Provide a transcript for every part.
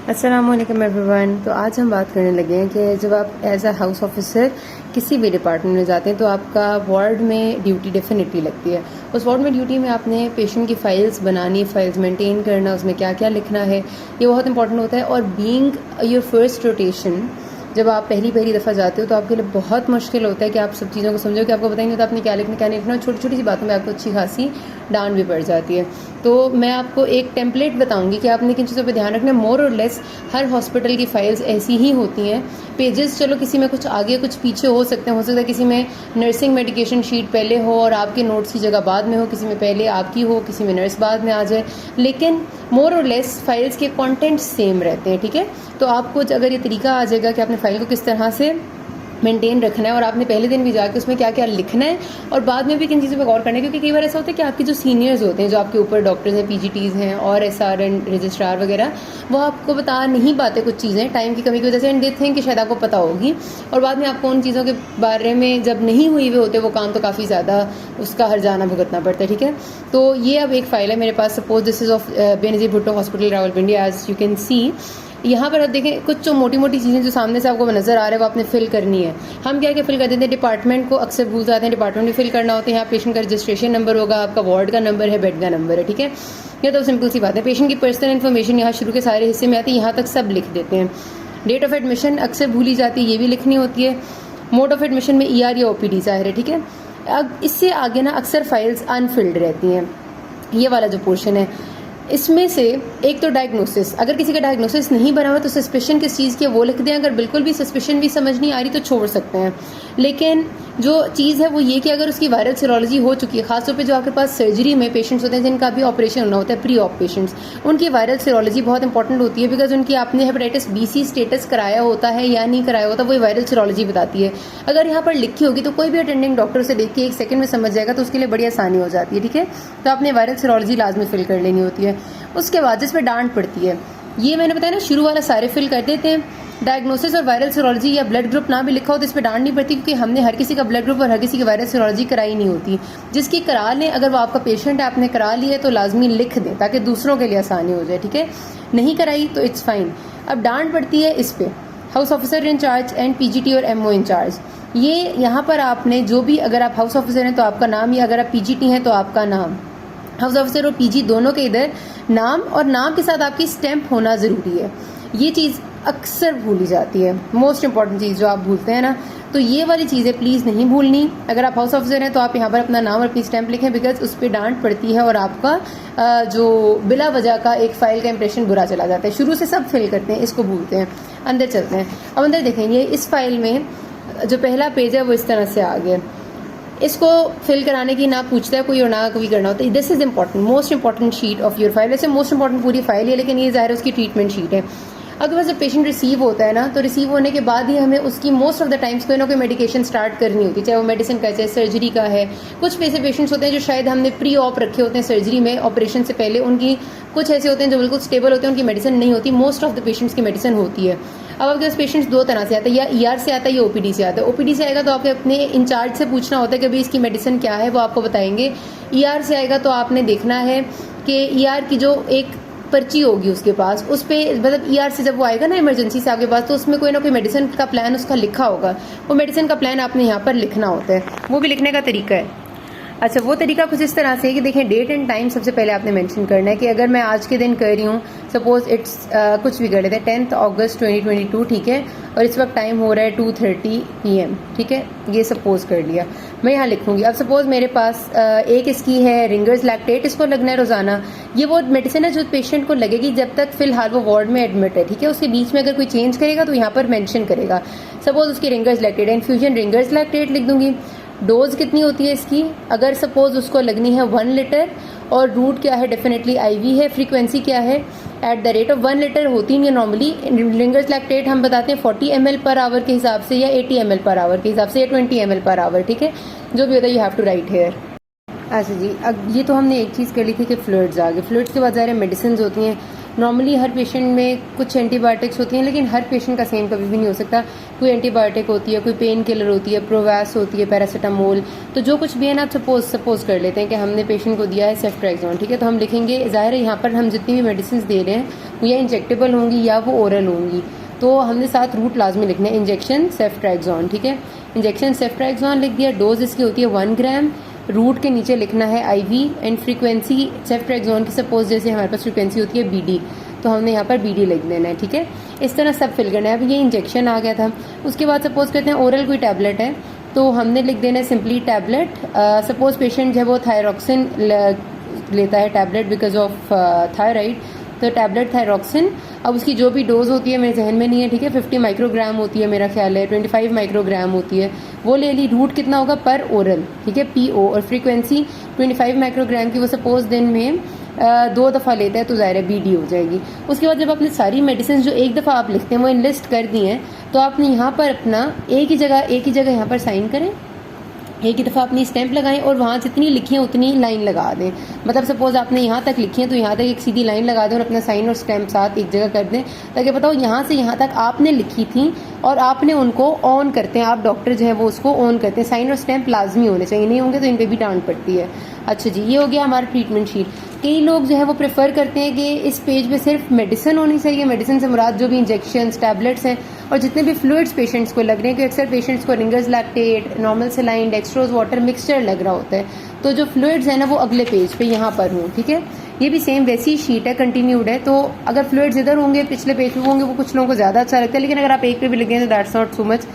अस्सलामुअलैकुम एवरीवन। तो आज हम बात करने लगे हैं कि जब आप एज अ हाउस ऑफिसर किसी भी डिपार्टमेंट में जाते हैं तो आपका वार्ड में ड्यूटी डेफिनेटली लगती है। उस वार्ड में ड्यूटी में आपने पेशेंट की फ़ाइल्स बनानी, फ़ाइल्स मेंटेन करना, उसमें क्या क्या लिखना है, ये बहुत इंपॉर्टेंट होता है। और बीइंग योर फर्स्ट रोटेशन, जब आप पहली दफ़ा जाते हो तो आपके लिए बहुत मुश्किल होता है कि आप सब चीज़ों को समझो कि आपको बताएंगे तो आपने क्या लिखना क्या नहीं लिखना। छोटी छोटी सी बातों में आपको अच्छी खासी डांट भी पड़ जाती है। तो मैं आपको एक टेम्पलेट बताऊंगी कि आपने किन चीज़ों पे ध्यान रखना है। मोर और लेस हर हॉस्पिटल की फाइल्स ऐसी ही होती हैं। पेजेस चलो किसी में कुछ आगे कुछ पीछे हो सकते हैं, हो सकता है किसी में नर्सिंग मेडिकेशन शीट पहले हो और आपके नोट्स की जगह बाद में हो, किसी में पहले आपकी हो, किसी में नर्स बाद में आ जाए, लेकिन मोर और लेस फाइल्स के कंटेंट सेम रहते हैं। ठीक है, तो आपको अगर ये तरीका आ जाएगा कि आपने फाइल को किस तरह से मेंटेन रखना है और आपने पहले दिन भी जाके उसमें क्या क्या लिखना है और बाद में भी किन चीज़ों पर गौर करना है, क्योंकि कई बार ऐसा होता है कि आपके जो सीनियर्स होते हैं, जो आपके ऊपर डॉक्टर्स हैं, पीजीटीज़ हैं और एसआर एंड रजिस्ट्रार वगैरह, वो आपको बता नहीं पाते कुछ चीज़ें टाइम की कमी की वजह से, एंड दे थिंक कि शायद आपको पता होगी और बाद में आपको उन चीज़ों के बारे में जब नहीं हुई हुए होते वो काम तो काफ़ी ज़्यादा उसका हर्जाना भुगतना पड़ता है। ठीक है, तो ये अब एक फ़ाइल है मेरे पास। Suppose this is of Benazir Bhutto hospital Rawalpindi. As you can see यहाँ पर आप देखें कुछ जो मोटी मोटी चीज़ें जो सामने से आपको नजर आ रहा है वो आपने फिल करनी है। हम क्या क्या फिल कर देते हैं, डिपार्टमेंट को अक्सर भूल जाते हैं, डिपार्टमेंट भी फिल करना होता है। यहाँ पेशेंट का रजिस्ट्रेशन नंबर होगा, आपका वार्ड का नंबर है, बेड का नंबर है। ठीक है, ये तो सिंपल सी बात है। पेशेंट की पर्सनल इन्फॉर्मेशन यहाँ शुरू के सारे हिस्से में आती है, यहाँ तक सब लिख देते हैं। डेट ऑफ एडमिशन अक्सर भूली जाती है, ये भी लिखनी होती है। मोड ऑफ एडमिशन में ER या OPD ज़ाहिर है। ठीक है, अब इससे आगे ना अक्सर फाइल्स अनफिल्ड रहती हैं। ये वाला जो पोर्शन है इसमें से एक तो डायग्नोसिस, अगर किसी का डायग्नोसिस नहीं बना हुआ तो सस्पेशन किस चीज़ की है वो लिख दें। अगर बिल्कुल भी सस्पेशन भी समझ नहीं आ रही तो छोड़ सकते हैं। लेकिन जो चीज़ है वो ये कि अगर उसकी वायरल सीरोलॉजी हो चुकी है, खासतौर पे जो आपके पास सर्जरी में पेशेंट्स होते हैं जिनका भी ऑपरेशन होना होता है, प्री ऑप पेशेंट्स, उनकी वायरल सीरोलॉजी बहुत इंपॉर्टेंट होती है। बिकॉज उनकी आपने हेपेटाइटिस BC स्टेटस कराया होता है या नहीं कराया होता, वो वायरल सीरोलॉजी बताती है। अगर यहाँ पर लिखी होगी तो कोई भी अटेंडिंग डॉक्टर से देख के 1 सेकंड में समझ जाएगा, तो उसके लिए बड़ी आसानी हो जाती है। ठीक है, तो आपने वायरल सीरोलॉजी लाजमी फिल कर लेनी होती है। उसके बाद जिस पे डांट पड़ती है, ये मैंने बताया ना, शुरू वाला सारे फिल कर देते हैं। डायग्नोसिस और वायरल सीरोलॉजी या ब्लड ग्रुप ना भी लिखा हो तो इस पर डांट नहीं पड़ती, क्योंकि हमने हर किसी का ब्लड ग्रुप और हर किसी की वायरल सीरोलॉजी कराई नहीं होती। जिसकी करा लें, अगर वो आपका पेशेंट है, आपने करा ली है तो लाजमी लिख दें ताकि दूसरों के लिए आसानी हो जाए। ठीक है, नहीं कराई तो इट्स फाइन। अब डांट पड़ती है इस पे house officer in charge and PGT और MO इंचार्ज। ये यहाँ पर आपने जो भी, अगर आप हाउस ऑफिसर हैं तो आपका नाम, या अगर आप PGT हैं तो आपका नाम, हाउस ऑफिसर और PG दोनों के इधर नाम, और नाम के साथ आपकी स्टैंप होना ज़रूरी है। ये चीज़ अक्सर भूली जाती है, मोस्ट इंपॉर्टेंट चीज़ जो आप भूलते हैं ना, तो ये वाली चीज़ें प्लीज़ नहीं भूलनी। अगर आप हाउस ऑफिसर हैं तो आप यहाँ पर अपना नाम और अपनी स्टैंप लिखें, बिकॉज उस पर डांट पड़ती है और आपका जो बिला वजह का एक फ़ाइल का इंप्रेशन बुरा चला जाता है। शुरू से सब फिल करते हैं, इसको भूलते हैं। अंदर चलते हैं। अब अंदर देखेंगे, इस फाइल में जो पहला पेज है वो इस तरह से आ गया। इसको फिल कराने की ना पूछता है कोई और ना कभी करना होता है। This is important, most important sheet of your file. वैसे मोस्ट इंपॉर्टेंट पूरी फाइल है, लेकिन ये ज़ाहिर है उसकी ट्रीटमेंट शीट है। अगर जब पेशेंट रिसीव होता है ना, तो रिसीव होने के बाद ही हमें उसकी मोस्ट ऑफ द टाइम्स कोई ना कोई मेडिकेशन स्टार्ट करनी होती है, चाहे वो मेडिसिन का, चाहे सर्जरी का है। कुछ ऐसे पेशेंट्स होते हैं जो शायद हमने प्री ऑप रखे होते हैं सर्जरी में, ऑपरेशन से पहले, उनकी कुछ ऐसे होते हैं जो बिल्कुल स्टेबल होते हैं, उनकी मेडिसिन नहीं होती। मोस्ट ऑफ द पेशेंट्स की मेडिसिन होती है। अब आपके पास पेशेंट्स दो तरह से आता है, या ER से आता है या OPD से आता है। OPD से आएगा तो आपके अपने इंचार्ज से पूछना होता है कि भाई इसकी मेडिसिन क्या है, वो आपको बताएंगे। ER से आएगा तो आपने देखना है कि ER की जो एक पर्ची होगी उसके पास, उस पर, मतलब ER से जब वो आएगा ना इमरजेंसी से आपके पास, तो उसमें कोई ना कोई मेडिसिन का प्लान उसका लिखा होगा। वो मेडिसिन का प्लान आपने यहाँ पर लिखना होता है, वो भी लिखने का तरीका है। अच्छा, वो तरीका कुछ इस तरह से है कि देखें, डेट एंड टाइम सबसे पहले आपने मेंशन करना है कि अगर मैं आज के दिन कर रही हूँ, सपोज इट्स कुछ भी कर लेते हैं, 10 अगस्त 2022। ठीक है, और इस वक्त टाइम हो रहा है 2:30 PM। ठीक है, ये सपोज कर लिया, मैं यहाँ लिखूंगी। अब सपोज मेरे पास एक इसकी है रिंगर्स लैक्टेट, इसको लगना है रोजाना। ये वो मेडिसिन है जो पेशेंट को लगेगी जब तक फिलहाल वो वार्ड में एडमिट है। ठीक है, उसके बीच में अगर कोई चेंज करेगा तो यहाँ पर मेंशन करेगा। सपोज उसकी ringers lactate, infusion ringers lactate लिख दूंगी। डोज कितनी होती है इसकी, अगर सपोज उसको लगनी है 1 लीटर, और रूट क्या है, डेफिनेटली IV है। फ्रीक्वेंसी क्या है, at the rate of 1 litre होती नहीं है नॉर्मली। रिंगर्स लैक्टेट हम बताते हैं 40 ml पर आवर के हिसाब से, या 80 ml पर आवर के हिसाब से, या 20 ml पर आवर। ठीक है, जो भी होता है you have to write here. अच्छा जी, अब ये तो हमने एक चीज़ कर ली थी कि फ्लूइड्स आ गए। फ्लूइड्स के बाद ज़ाहिर मेडिसिन होती हैं, नॉर्मली हर पेशेंट में कुछ एंटीबायोटिक्स होती हैं, लेकिन हर पेशेंट का सेम कभी भी नहीं हो सकता। कोई एंटीबायोटिक होती है, कोई पेन किलर होती है, प्रोवैस होती है, पैरासीटामोल, तो जो कुछ भी है ना, आप सपोज कर लेते हैं कि हमने पेशेंट को दिया है सेफ्ट्रैक्सोन, ठीक है, तो हम लिखेंगे, ज़ाहिर है यहाँ पर हम जितनी भी मेडिसिन दे रहे हैं वो या इंजेक्टेबल होंगी या वो ओरल होंगी, तो हमने साथ रूट लाजमी लिखना है, इंजेक्शन सेफ्ट्रैक्सोन, ठीक है, इंजेक्शन सेफ्ट्रैक्सोन लिख दिया। डोज इसकी होती है 1 ग्राम, रूट के नीचे लिखना है IV, एंड फ्रीक्वेंसी सेफ्ट्रैक्सोन की सपोज जैसे हमारे पास फ्रीक्वेंसी होती है BD, तो हमने यहाँ पर BD लिख देना है, ठीक है। इस तरह सब फिल करना है। अब ये इंजेक्शन आ गया था, उसके बाद सपोज करते हैं ओरल कोई टैबलेट है, तो हमने लिख देना है सिंपली टैबलेट। सपोज पेशेंट जो है वो थायरॉक्सिन लेता है टैबलेट बिकॉज ऑफ थायराइड, तो टैबलेट थायरॉक्सिन, अब उसकी जो भी डोज होती है मेरे जहन में नहीं है, ठीक है, 50 माइक्रोग्राम होती है मेरा ख्याल है, 25 माइक्रोग्राम होती है, वो ले ली। रूट कितना होगा पर ओरल, ठीक है, PO, और फ्रीक्वेंसी 25 माइक्रोग्राम की वो सपोज दिन में 2 दफ़ा लेता है तो ज़ाहिर है BD हो जाएगी। उसके बाद जब आपने सारी मेडिसिन जो एक दफ़ा आप लिखते हैं वो इनलिस्ट कर दी हैं, तो आपने यहाँ पर अपना एक ही जगह यहाँ पर साइन करें, एक ही दफ़ा अपनी स्टैंप लगाएं और वहाँ जितनी लिखी है उतनी लाइन लगा दें। मतलब सपोज आपने यहाँ तक लिखी है तो यहाँ तक एक सीधी लाइन लगा दें और अपना साइन और स्टैंप साथ एक जगह कर दें, ताकि बताओ यहाँ से यहाँ तक आपने लिखी थी और आपने उनको ऑन करते हैं, आप डॉक्टर जो है वो उसको ऑन करते हैं। साइन और स्टैंप लाजमी होने चाहिए, नहीं होंगे तो इन पर भी डांट पड़ती है। अच्छा जी, ये हो गया हमारा ट्रीटमेंट शीट। कई लोग जो है वो प्रेफर करते हैं कि इस पेज पे सिर्फ मेडिसिन होनी चाहिए, मेडिसिन से मुराद जो भी इंजेक्शंस, टैबलेट्स हैं और जितने भी फ्लूइड्स पेशेंट्स को लग रहे हैं, कि अक्सर पेशेंट्स को ringers lactate, normal saline, dextrose water mixture लग रहा होता है, तो जो फ्लूइड्स है ना वो अगले पेज पे यहाँ पर हों, ठीक है। ये भी सेम वैसी शीट है, कंटिन्यूड है, तो अगर फ्लूइड्स इधर होंगे पिछले पेज पे होंगे वो कुछ लोगों को ज़्यादा अच्छा लगता है, लेकिन अगर आप एक पे भी लिख दें तो that's not so much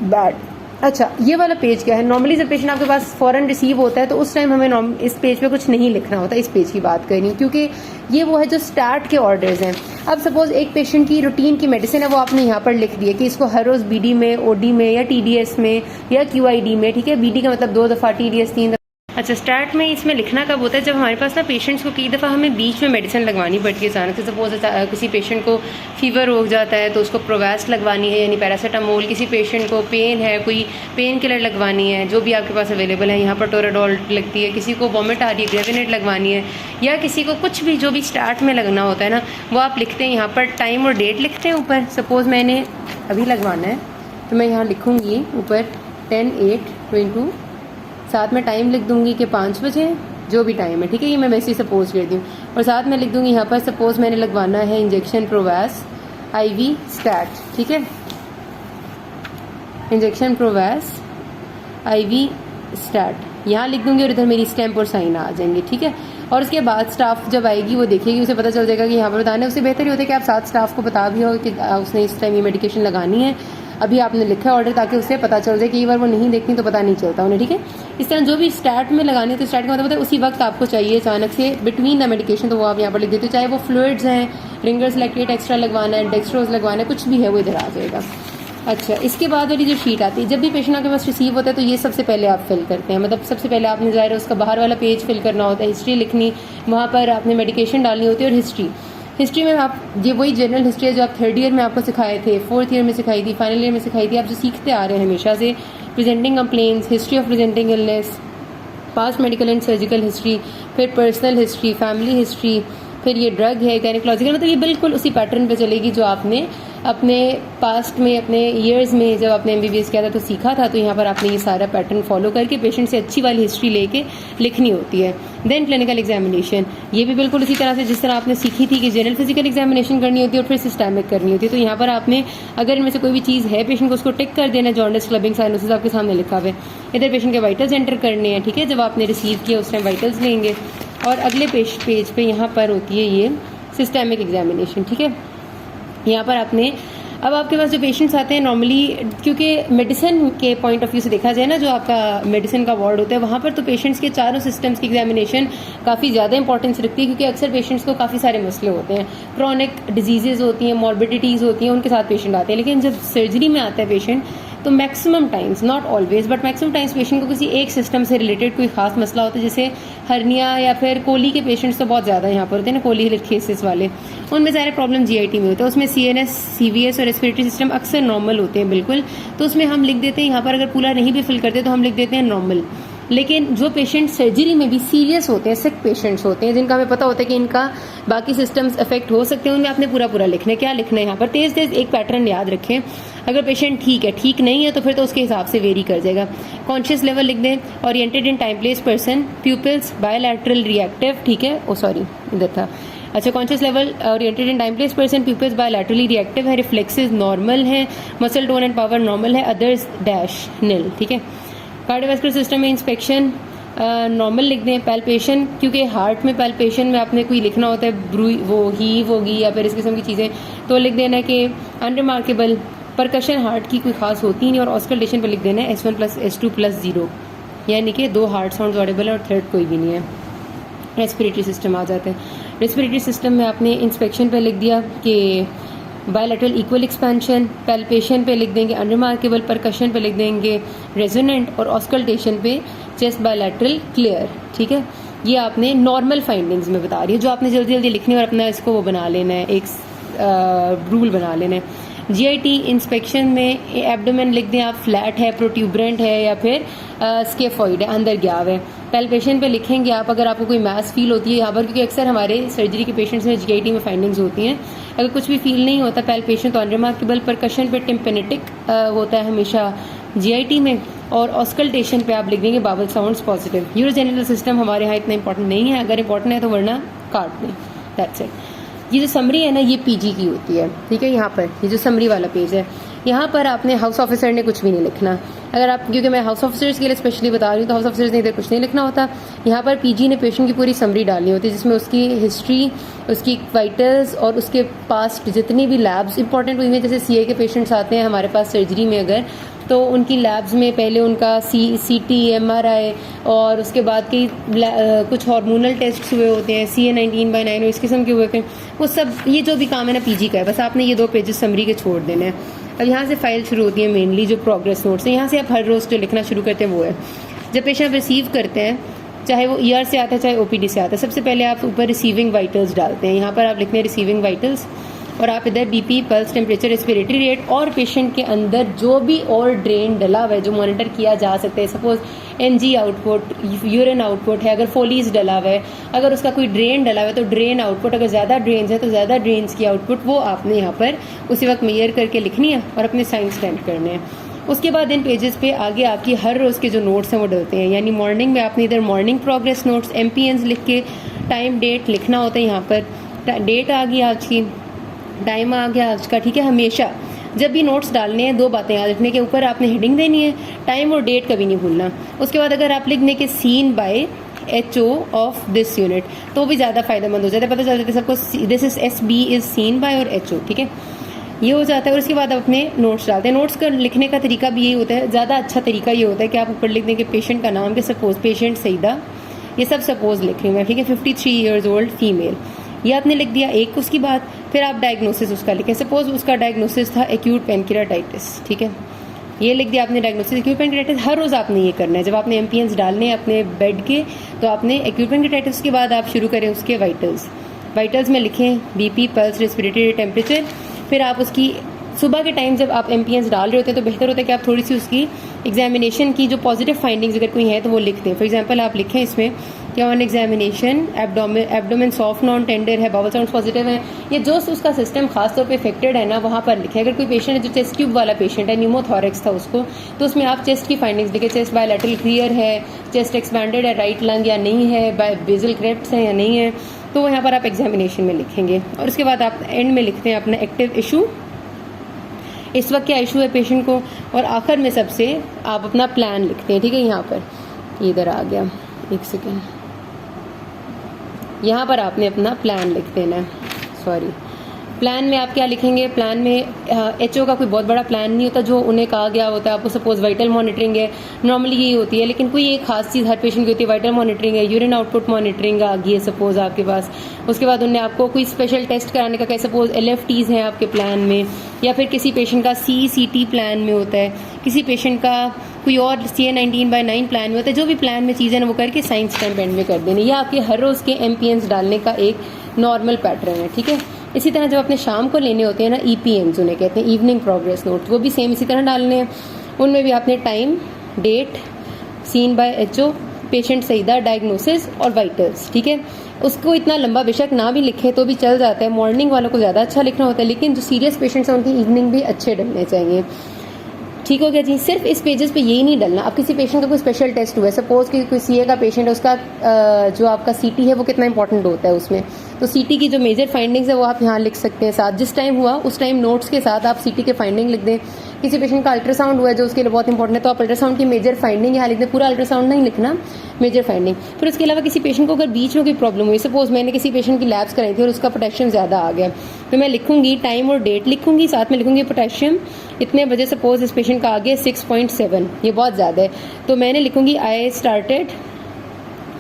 bad. अच्छा, ये वाला पेज क्या है? नॉर्मली जब पेशेंट आपके पास फॉरन रिसीव होता है तो उस टाइम हमें इस पेज पे कुछ नहीं लिखना होता, इस पेज की बात करनी, क्योंकि ये वो है जो स्टार्ट के ऑर्डर्स हैं। अब सपोज एक पेशेंट की रूटीन की मेडिसिन है, वो आपने यहाँ पर लिख दी है कि इसको हर रोज़ BD में, OD में या TDS में या QID में, ठीक है, BD का मतलब 2 दफ़ा, TDS 3 दफ़ा। अच्छा, स्टार्ट में इसमें लिखना कब होता है? जब हमारे पास ना पेशेंट्स को कई दफ़ा हमें बीच में मेडिसिन लगवानी पड़ती है अचानक से। सपोज किसी पेशेंट को फीवर हो जाता है तो उसको प्रोवैस लगवानी है, यानी पैरासीटामोल, किसी पेशेंट को पेन है, कोई पेन किलर लगवानी है, जो भी आपके पास अवेलेबल है, यहाँ पर टोराडोल लगती है, किसी को वॉमिट आ रही है, ग्रेविनेट लगवानी है, या किसी को कुछ भी जो भी स्टार्ट में लगना होता है ना, वो आप लिखते हैं यहाँ पर, टाइम और डेट लिखते हैं ऊपर। सपोज मैंने अभी लगवाना है तो मैं यहाँ लिखूँगी ऊपर 10/8/22, साथ में टाइम लिख दूंगी कि 5 बजे, जो भी टाइम है, ठीक है, ये मैं वैसे ही सपोज कर दी हूँ, और साथ में लिख दूंगी यहाँ पर सपोज मैंने लगवाना है इंजेक्शन प्रोवैस IV स्टैट, ठीक है, इंजेक्शन प्रोवैस IV स्टैट यहाँ लिख दूंगी और इधर मेरी स्टैंप और साइन आ जाएंगे, ठीक है। और उसके बाद स्टाफ जब आएगी वो देखेगी, उसे पता चल जाएगा कि यहाँ पर बताना है। उससे बेहतर ही होता है कि आप साथ स्टाफ को बता भी हो कि उसने इस टाइम ये मेडिकेशन लगानी है, अभी आपने लिखा है ऑर्डर, ताकि उसे पता चल जाए। कई बार वो नहीं देखती तो पता नहीं चलता उन्हें, ठीक है। इस तरह जो भी स्टार्ट में लगानी है तो स्टार्ट का मतलब होता है उसी वक्त आपको चाहिए अचानक से बिटवीन द मेडिकेशन, तो वो आप यहाँ पर लिख देते हो, चाहे वो फ्लूइड्स हैं, रिंगर्स लैक्टेट एक्स्ट्रा लगवाना है, डेक्सट्रोज लगवाना है, कुछ भी है वो इधर आ जाएगा। अच्छा, इसके बाद वाली जो शीट आती है, जब भी पेशेंट आपके पास रिसीव होता है तो ये सबसे पहले आप फिल करते हैं, मतलब सबसे पहले आपने ज़ाहिर है उसका बाहर वाला पेज फिल करना होता है, हिस्ट्री लिखनी, वहाँ पर आपने मेडिकेशन डालनी होती है, और हिस्ट्री में आप ये वही जनरल हिस्ट्री है जो आप 3rd ईयर में आपको सिखाए थे, 4th ईयर में सिखाई थी, फाइनल ईयर में सिखाई थी, आप जो सीखते आ रहे हैं हमेशा से, presenting complaints, history of presenting illness, past medical and surgical history, फिर पर्सनल हिस्ट्री, फैमिली हिस्ट्री, फिर ये ड्रग है, गायनेकोलॉजिकल, मतलब ये बिल्कुल उसी पैटर्न पे चलेगी जो आपने अपने पास्ट में, अपने ईयर्स में जब आपने MBBS किया था तो सीखा था। तो यहाँ पर आपने ये सारा पैटर्न फॉलो करके पेशेंट से अच्छी वाली हिस्ट्री लेके लिखनी होती है। देन क्लिनिकल एग्जामिनेशन, ये भी बिल्कुल उसी तरह से जिस तरह आपने सीखी थी कि जनरल फिजिकल एग्जामिनेशन करनी होती है और फिर सिस्टमिक करनी होती है। तो यहाँ पर आपने अगर इनमें से कोई भी चीज़ है पेशेंट को उसको टिक कर देना, जॉन्डिस, क्लबिंग, साइनोसिस आपके सामने लिखा हुआ है। इधर पेशेंट के वाइटल्स एंटर करने हैं, ठीक है, जब आपने रिसीव किया उस टाइम वाइटल्स लेंगे। और अगले पेज पे यहाँ पर होती है ये सिस्टमिक एग्जामिनेशन, ठीक है। यहाँ पर आपने, अब आपके पास जो पेशेंट्स आते हैं नॉर्मली, क्योंकि मेडिसिन के पॉइंट ऑफ व्यू से देखा जाए ना, जो आपका मेडिसिन का वार्ड होता है वहाँ पर तो पेशेंट्स के चारों सिस्टम्स की एग्जामिनेशन काफ़ी ज़्यादा इंपॉर्टेंस रखती है, क्योंकि अक्सर पेशेंट्स को काफ़ी सारे मसले होते हैं, क्रॉनिक डिजीजेज होती हैं, मॉर्बिडिटीज़ होती हैं, उनके साथ पेशेंट आते हैं। लेकिन जब सर्जरी में आता है पेशेंट तो maximum times, not always but maximum times, patient को किसी एक सिस्टम से रिलेटेड कोई खास मसला होता है, जैसे हर्निया या फिर कोली के पेशेंट्स तो बहुत ज़्यादा यहाँ पर होते हैं ना, कोली केसेस वाले, उनमें सारे प्रॉब्लम GIT में होता है। उसमें CNS, CVS और रेस्पिरेटरी सिस्टम अक्सर नॉर्मल होते हैं बिल्कुल, तो उसमें हम लिख देते हैं यहाँ पर, अगर पूरा नहीं भी फिल करते तो हम लिख देते हैं नॉर्मल। लेकिन जो पेशेंट सर्जरी में भी सीरियस होते हैं, सिक पेशेंट्स होते हैं, जिनका हमें पता होता है कि इनका बाकी सिस्टम्स अफेक्ट हो सकते हैं, उनमें आपने पूरा लिखना है। क्या लिखना है यहाँ पर? तेज एक पैटर्न याद रखें। अगर पेशेंट ठीक है, ठीक नहीं है तो फिर तो उसके हिसाब से वेरी कर जाएगा। कॉन्शियस लेवल लिख दें, oriented in time place person, pupils bilateral reactive, ठीक है, इधर था। अच्छा, conscious level oriented in time place person, pupils bilaterally reactive है, रिफ्लेक्सेस नॉर्मल है, muscle tone and power normal है, अदर्स डैश निल, ठीक है। कार्डियोवैस्कुलर सिस्टम में इंस्पेक्शन नॉर्मल लिख दें। पैल्पेशन, क्योंकि हार्ट में पैल्पेशन में आपने कोई लिखना होता है, वो हीव होगी या फिर इस किस्म की चीज़ें, तो लिख देना कि अनरिमार्केबल। परकशन हार्ट की कोई खास होती नहीं, और ऑस्कल्टेशन पर लिख देना है S1 + S2 + 0, यानी कि 2 हार्ट साउंड ऑडिबल है और थर्ड कोई भी नहीं है। रेस्पिरेटरी सिस्टम आ जाते हैं। रेस्पिरेटरी सिस्टम में आपने इंस्पेक्शन पे लिख दिया कि बायलैटरल इक्वल एक्सपेंशन, पैल्पेशन पे लिख देंगे अनरिमार्केबल, परकशन पे लिख देंगे रेजोनेंट, और ऑस्कल्टेशन पे चेस्ट बायलैटरल क्लियर, ठीक है। ये आपने नॉर्मल फाइंडिंग्स में बता रही है, जो आपने जल्दी जल्दी लिखनी है और अपना इसको वो बना लेना है, एक रूल बना लेना है। जीआईटी इंस्पेक्शन में एब्डोमेन लिख दें आप, फ्लैट है, प्रोट्यूबरेंट है या फिर स्केफॉइड है, अंदर गया हुआ है। पैल्पेशन पे लिखेंगे आप अगर आपको कोई मैस फील होती है यहाँ पर, क्योंकि अक्सर हमारे सर्जरी के पेशेंट्स में जीआईटी में फाइंडिंग्स होती हैं। अगर कुछ भी फील नहीं होता पैल्पेशन तो अनरिमार्केबल। परकशन पे टिम्पेनेटिक होता है हमेशा जीआईटी में, और ऑस्कल्टेशन पे आप लिख देंगे bowel sounds positive. Urogenital system हमारे यहाँ इतना इंपॉर्टेंट नहीं है, अगर इंपॉर्टेंट है तो वरना काट दें, दैट्स इट। ये जो समरी है ना, ये पीजी की होती है, ठीक है। यहाँ पर ये जो समरी वाला पेज है, यहाँ पर आपने हाउस ऑफिसर ने कुछ भी नहीं लिखना। अगर आप, क्योंकि मैं हाउस ऑफिसर्स के लिए स्पेशली बता रही हूँ, तो हाउस ऑफिसर्स ने इधर कुछ नहीं लिखना होता। यहाँ पर पीजी ने पेशेंट की पूरी समरी डालनी होती है, जिसमें उसकी हिस्ट्री, उसकी वाइटल्स और उसके पास जितनी भी लैब्स इंपॉर्टेंट हुई हैं। जैसे सीए के पेशेंट्स आते हैं हमारे पास सर्जरी में अगर, तो उनकी लैब्स में पहले उनका सीटी, एमआरआई और उसके बाद की कुछ हार्मोनल टेस्ट हुए होते हैं, CA19/9 इस किस्म के हुए थे, वो सब, ये जो भी काम है ना पीजी का है। बस आपने ये 2 पेजेस समरी के छोड़ देने हैं। अब यहाँ से फाइल शुरू होती है मेनली जो प्रोग्रेस नोट्स है। यहाँ से आप हर रोज़ जो लिखना शुरू करते हैं वो है, जब पेशेंट रिसीव करते हैं, चाहे वो ER से आता है चाहे OPD से आता है, सबसे पहले आप ऊपर रिसीविंग वाइटल्स डालते हैं। यहाँ पर आप लिखते हैं रिसीविंग वाइटल्स, और आप इधर BP, pulse, temperature, respiratory rate, और पेशेंट के अंदर जो भी और ड्रेन डला हुआ है जो मॉनिटर किया जा सकता है, suppose MG output, urine output है, अगर फोलीज डला हुआ है, अगर उसका कोई ड्रेन डला हुआ है तो ड्रेन आउटपुट, अगर ज़्यादा ड्रेन्स है तो ज़्यादा ड्रेन्स की आउटपुट, वो आपने यहाँ पर उसी वक्त मेजर करके लिखनी है और अपने साइन स्टैंड करने हैं। उसके बाद इन पेजेस पे आगे आपकी हर रोज़ के जो नोट्स हैं वो डलते हैं। यानी मॉर्निंग में आपने इधर मॉर्निंग प्रोग्रेस नोट्स MPNs लिख के टाइम डेट लिखना होता है। यहाँ पर डेट आ गई आज की, टाइम आ गया आज का, ठीक है। हमेशा जब भी नोट्स डालने हैं 2 बातें याद रखने के, ऊपर आपने हेडिंग देनी है, टाइम और डेट कभी नहीं भूलना। उसके बाद अगर आप लिख दें कि seen by HO of this unit, तो भी ज़्यादा फायदेमंद हो जाता है, पता चल जाता है सबको this is SB is seen by और HO, ठीक है, ये हो जाता है। और उसके बाद आप अपने नोट्स डालते हैं। नोट्स का लिखने का तरीका भी यही होता है, ज़्यादा अच्छा तरीका ये होता है कि आप ऊपर लिख दें कि पेशेंट का नाम, के सपोज पेशेंट सईदा, ये सब सपोज लिख रही हूँ मैं, ठीक है, 53 ईयर्स ओल्ड फीमेल, ये आपने लिख दिया एक। उसके बाद फिर आप डायग्नोसिस उसका लिखें, सपोज उसका डायग्नोसिस था एक्यूट पेनक्रियाटाइटिस, ठीक है, ये लिख दिया आपने डायग्नोसिस एक्यूट पेनक्रियाटाइटिस। हर रोज़ आपने ये करना है, जब आपने MPNs डालने हैं अपने बेड के, तो आपने एक्यूट पेनक्रियाटाइटिस के बाद आप शुरू करें उसके वाइटल्स में लिखें BP, पल्स, रेस्पिरेटरी, टेम्परेचर। फिर आप उसकी सुबह के टाइम जब आप MPNs डाल रहे होते हैं तो बेहतर होता है कि आप थोड़ी सी उसकी एग्जामिनेशन की जो पॉजिटिव फाइंडिंग्स अगर कोई है तो वो लिख दें। फॉर एग्जांपल आप लिखें इसमें कि on examination abdomen soft non tender है, बावल साउंड्स पॉजिटिव है, ये जो उसका सिस्टम खासतौर पे इफेक्टेड है ना वहाँ पर लिखें। अगर कोई पेशेंट है जो चेस्ट ट्यूब वाला पेशेंट है, न्यूमोथोरेक्स था उसको, तो उसमें आप चेस्ट की फाइंडिंग्स लिखें, चेस्ट बायलैटरल क्लियर है, चेस्ट एक्सपैंडेड है, राइट लंग या नहीं है, बेजल क्रेप्ट्स हैं या नहीं है, तो यहाँ पर आप एग्जामिनेशन में लिखेंगे। और उसके बाद आप एंड में लिखते हैं अपना एक्टिव इशू, इस वक्त क्या इशू है पेशेंट को, और आखिर में सबसे आप अपना प्लान लिखते हैं, ठीक है। यहाँ पर इधर आ गया, एक सेकेंड, यहाँ पर आपने अपना प्लान लिख देना है। सॉरी, प्लान में आप क्या लिखेंगे, प्लान में HO का कोई बहुत बड़ा प्लान नहीं होता, जो उन्हें कहा गया होता है। आपको सपोज वाइटल मॉनिटरिंग है, नॉर्मली यही होती है, लेकिन कोई एक खास चीज़ हर पेशेंट की होती है। वाइटल मॉनिटरिंग है, यूरिन आउटपुट मॉनिटरिंग आ गई है सपोज आपके पास। उसके बाद उन्हें आपको कोई स्पेशल टेस्ट कराने का, कैसे सपोज LFTs हैं आपके प्लान में, या फिर किसी पेशेंट का CCT प्लान में होता है, किसी पेशेंट का कोई और CA19/9 प्लान में होता है। जो भी प्लान में चीज़ें ना वो करके साइंस स्टैम्प एंड में कर देनी। यह आपके हर रोज़ के MPNs डालने का एक नॉर्मल पैटर्न है, ठीक है। इसी तरह जब अपने शाम को लेने होते हैं ना EPNs उन्हें कहते हैं, इवनिंग प्रोग्रेस नोट, वो भी सेम इसी तरह डालने हैं। उनमें भी आपने time, date, seen by HO, patient Saida, diagnosis और वाइटल्स, ठीक है। उसको इतना लंबा बेशक ना भी लिखें तो भी चल जाता है, मॉर्निंग वालों को ज़्यादा अच्छा लिखना होता है, लेकिन जो सीरियस पेशेंट्स हैं उनकी इवनिंग भी अच्छे डलने चाहिए। ठीक हो गया जी। सिर्फ इस पेजेस पे यही नहीं डलना। अब किसी पेशेंट का कोई स्पेशल टेस्ट हुआ है, सपोज कि कोई CA का पेशेंट है, उसका जो आपका CT है वो कितना इंपॉर्टेंट होता है उसमें, तो CT की जो मेजर फाइंडिंग्स है वो आप यहाँ लिख सकते हैं साथ, जिस टाइम हुआ उस टाइम नोट्स के साथ आप CT के फाइंडिंग लिख दें। किसी पेशेंट का अल्ट्रासाउंड हुआ है जो उसके लिए बहुत इंपॉर्टेंट है, तो आप अल्ट्रासाउंड की मेजर फाइंडिंग यहाँ लिख दें, पूरा अल्ट्रासाउंड नहीं लिखना, मेजर फाइंडिंग। फिर उसके अलावा किसी पेशेंट को अगर बीच में कोई प्रॉब्लम हुई, सपोज मैंने किसी पेशेंट की लैब्स कराई थी और उसका पोटेशियम ज़्यादा आ गया, तो मैं लिखूंगी टाइम और डेट लिखूंगी, साथ में लिखूंगी पोटेशियम इतने बजे, सपोज इस पेशेंट का आ गया 6.7, ये बहुत ज़्यादा है, तो मैंने लिखूंगी I started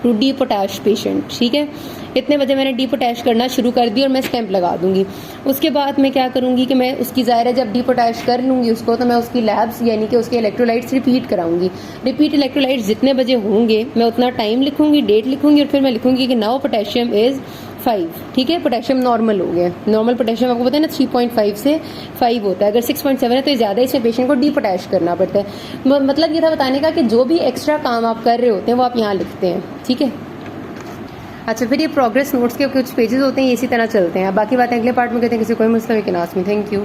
to D potash patient, ठीक है। इतने बजे मैंने डी पोटैश करना शुरू कर दी और मैं स्टैंप लगा दूंगी। उसके बाद मैं क्या करूंगी कि मैं उसकी ज़ाहिर है जब डी पोटैश कर लूँगी उसको, तो मैं उसकी लैब्स यानी कि उसके इलेक्ट्रोलाइट्स रिपीट कराऊंगी। रिपीट इलेक्ट्रोलाइट्स जितने बजे होंगे मैं उतना टाइम लिखूंगी, डेट लिखूंगी, और फिर मैं लिखूंगी कि नाउ पोटेशियम इज़ 5, ठीक है। पोटेशियम नॉर्मल हो गया, नॉर्मल पोटेशियम आपको पता है ना 3.5 से 5 होता है, अगर 6.7 है तो ज़्यादा, इसमें पेशेंट को डी पोटैश करना पड़ता है। मतलब ये था बताने का कि जो भी एक्स्ट्रा काम आप कर रहे होते हैं वो आप यहाँ लिखते हैं, ठीक है। अच्छा, फिर ये प्रोग्रेस नोट्स के कुछ पेजेस होते हैं, इसी तरह चलते हैं। बाकी बातें अगले पार्ट में कहते हैं, किसी कोई मसला है कि नास में। Thank you.